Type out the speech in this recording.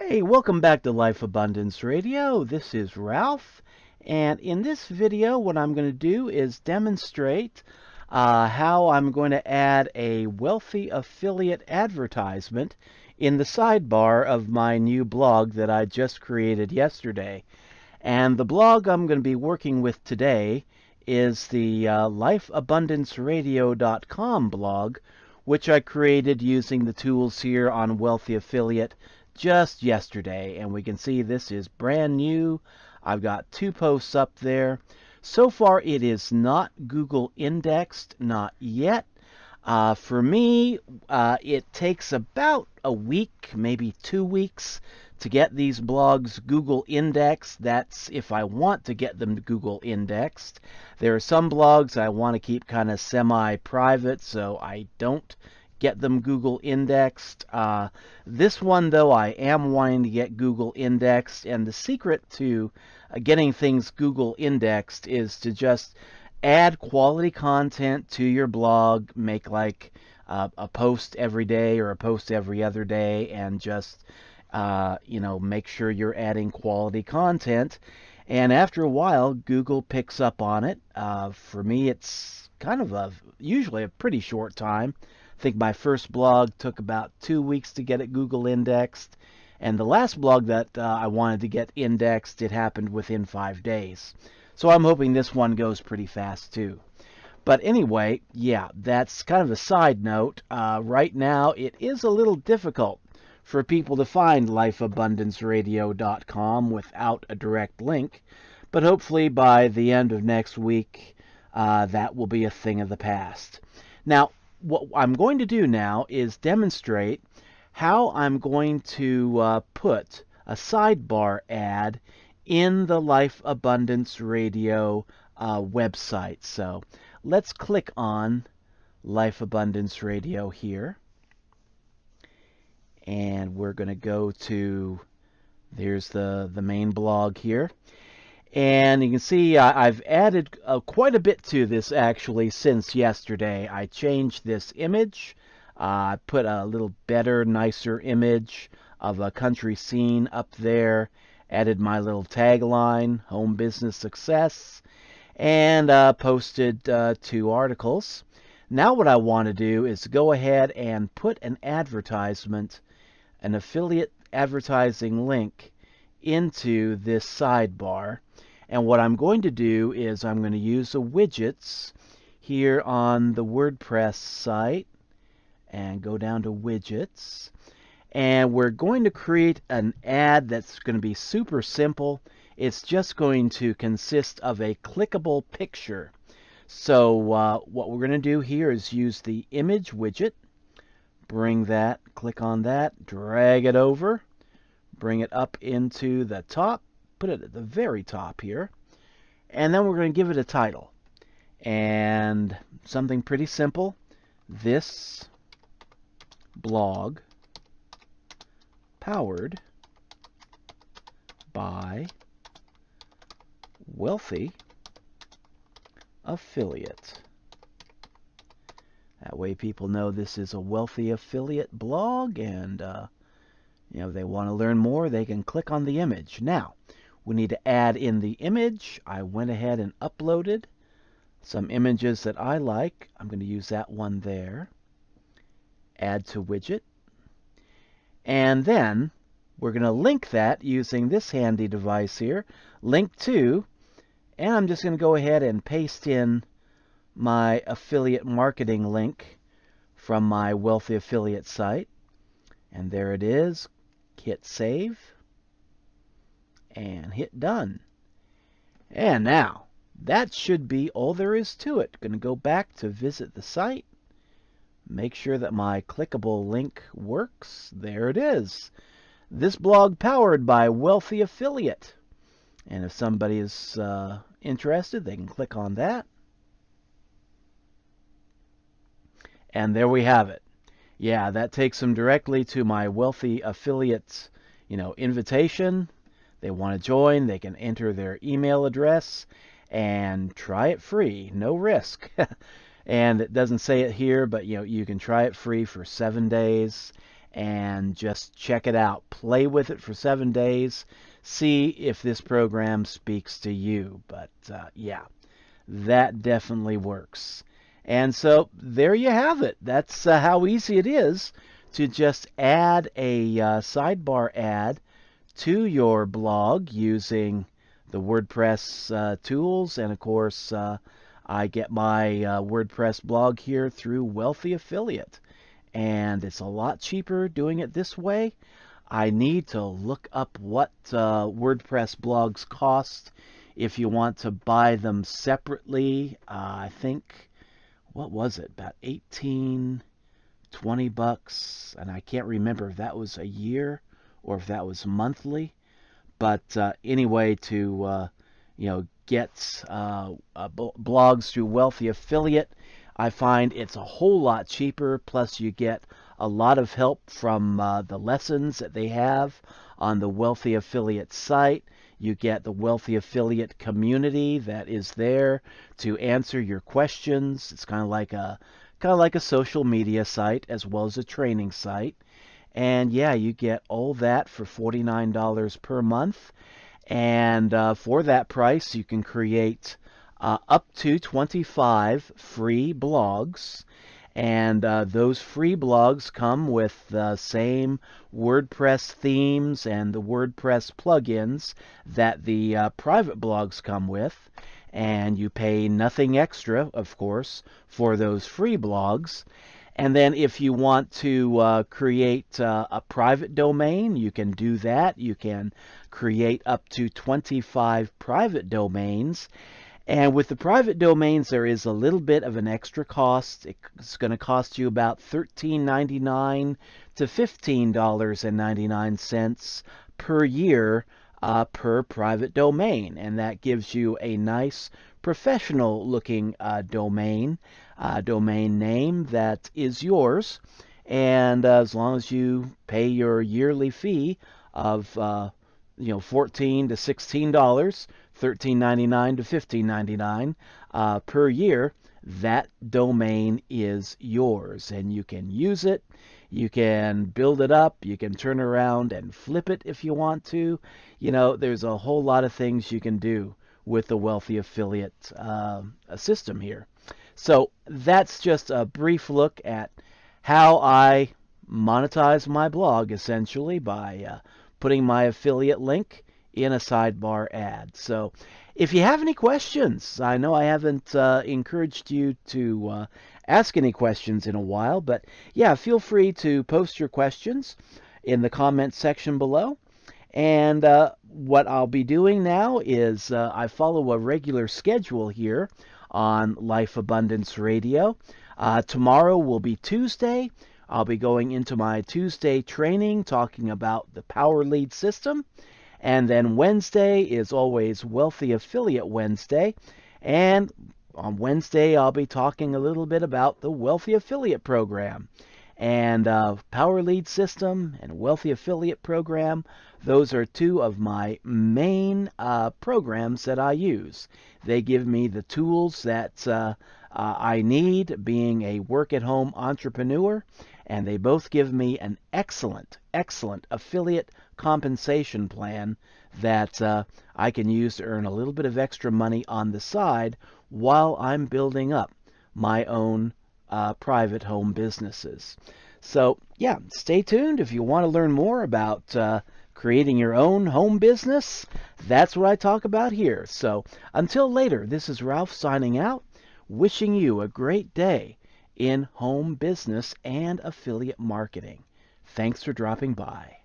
Hey, welcome back to Life Abundance Radio. This is Ralph, and in this video what I'm going to do is demonstrate how I'm going to add a wealthy affiliate advertisement in the sidebar of my new blog that I just created yesterday. And the blog I'm going to be working with today is the lifeabundanceradio.com blog, which I created using the tools here on Wealthy Affiliate just yesterday. And we can see this is brand new. I've got 2 posts up there. So far it is not Google indexed, not yet. For me, it takes about a week, maybe 2 weeks to get these blogs Google indexed. That's if I want to get them Google indexed. There are some blogs I want to keep kind of semi-private, so I don't get them Google indexed. This one, though, I am wanting to get Google indexed, and the secret to getting things Google indexed is to just add quality content to your blog, make like a post every day or a post every other day, and just make sure you're adding quality content. And after a while, Google picks up on it. For me, it's kind of usually a pretty short time. I think my first blog took about 2 weeks to get it Google indexed. And the last blog that I wanted to get indexed, it happened within 5 days. So I'm hoping this one goes pretty fast too. But anyway, yeah, that's kind of a side note. Right now, it is a little difficult for people to find lifeabundanceradio.com without a direct link. But hopefully by the end of next week, that will be a thing of the past. Now, what I'm going to do now is demonstrate how I'm going to put a sidebar ad in the Life Abundance Radio website. So let's click on Life Abundance Radio here. And we're going to go to, there's the main blog here. And you can see I've added quite a bit to this actually since yesterday. I changed this image. I put a little better, nicer image of a country scene up there. Added my little tagline, Home Business Success, and posted 2 articles. Now what I want to do is go ahead and put an advertisement, an affiliate advertising link into this sidebar. And what I'm going to do is I'm going to use the widgets here on the WordPress site and go down to widgets. And we're going to create an ad that's going to be super simple. It's just going to consist of a clickable picture. So what we're going to do here is use the image widget. Bring that, click on that, drag it over, bring it up into the top, put it at the very top here, and then we're going to give it a title. And something pretty simple. This blog powered by Wealthy Affiliate. That way people know this is a Wealthy Affiliate blog, and if they want to learn more, they can click on the image. Now, we need to add in the image. I went ahead and uploaded some images that I like. I'm going to use that one there. Add to widget. And then we're going to link that using this handy device here, link to, and I'm just going to go ahead and paste in my affiliate marketing link from my Wealthy Affiliate site. And there it is. Hit save and hit done. And now that should be all there is to it. Going to go back to visit the site. Make sure that my clickable link works. There it is. This blog powered by Wealthy Affiliate. And if somebody is interested, they can click on that. And there we have it. Yeah, that takes them directly to my Wealthy Affiliate, invitation. They want to join, they can enter their email address and try it free, no risk. And it doesn't say it here, but you can try it free for 7 days. and just check it out. Play with it for 7 days. See if this program speaks to you. But yeah, that definitely works. And so there you have it. That's how easy it is to just add a sidebar ad to your blog using the WordPress tools. And of course, I get my WordPress blog here through Wealthy Affiliate. And it's a lot cheaper doing it this way. I need to look up what WordPress blogs cost if you want to buy them separately. I think, what was it, about 18, 20 bucks, and I can't remember if that was a year or if that was monthly. But anyway, to get blogs through Wealthy Affiliate, I find it's a whole lot cheaper. Plus, you get a lot of help from the lessons that they have on the Wealthy Affiliate site. You get the Wealthy Affiliate community that is there to answer your questions. It's kind of like a social media site as well as a training site. And yeah, you get all that for $49 per month. And for that price, you can create up to 25 free blogs. And those free blogs come with the same WordPress themes and the WordPress plugins that the private blogs come with. And you pay nothing extra, of course, for those free blogs. And then if you want to create a private domain, you can do that. You can create up to 25 private domains. And with the private domains, there is a little bit of an extra cost. It's going to cost you about $13.99 to $15.99 per year per private domain. And that gives you a nice professional-looking domain name that is yours. And as long as you pay your yearly fee of $14 to $16, $13.99 to $15.99 per year, that domain is yours, and you can use it. You can build it up. You can turn around and flip it if you want to. There's a whole lot of things you can do with the Wealthy Affiliate system here. So that's just a brief look at how I monetize my blog, essentially, by putting my affiliate link in a sidebar ad. So if you have any questions, I know I haven't encouraged you to ask any questions in a while, but yeah, feel free to post your questions in the comments section below. And what I'll be doing now is I follow a regular schedule here on Life Abundance Radio. Tomorrow will be Tuesday. I'll be going into my Tuesday training talking about the Power Lead system. And then Wednesday is always Wealthy Affiliate Wednesday. And on Wednesday, I'll be talking a little bit about the Wealthy Affiliate Program. And Power Lead System and Wealthy Affiliate Program, those are two of my main programs that I use. They give me the tools that I need being a work-at-home entrepreneur, and they both give me an excellent affiliate compensation plan that I can use to earn a little bit of extra money on the side while I'm building up my own private home businesses. So yeah, stay tuned if you want to learn more about creating your own home business. That's what I talk about here. So until later, this is Ralph signing out, wishing you a great day in home business and affiliate marketing. Thanks for dropping by.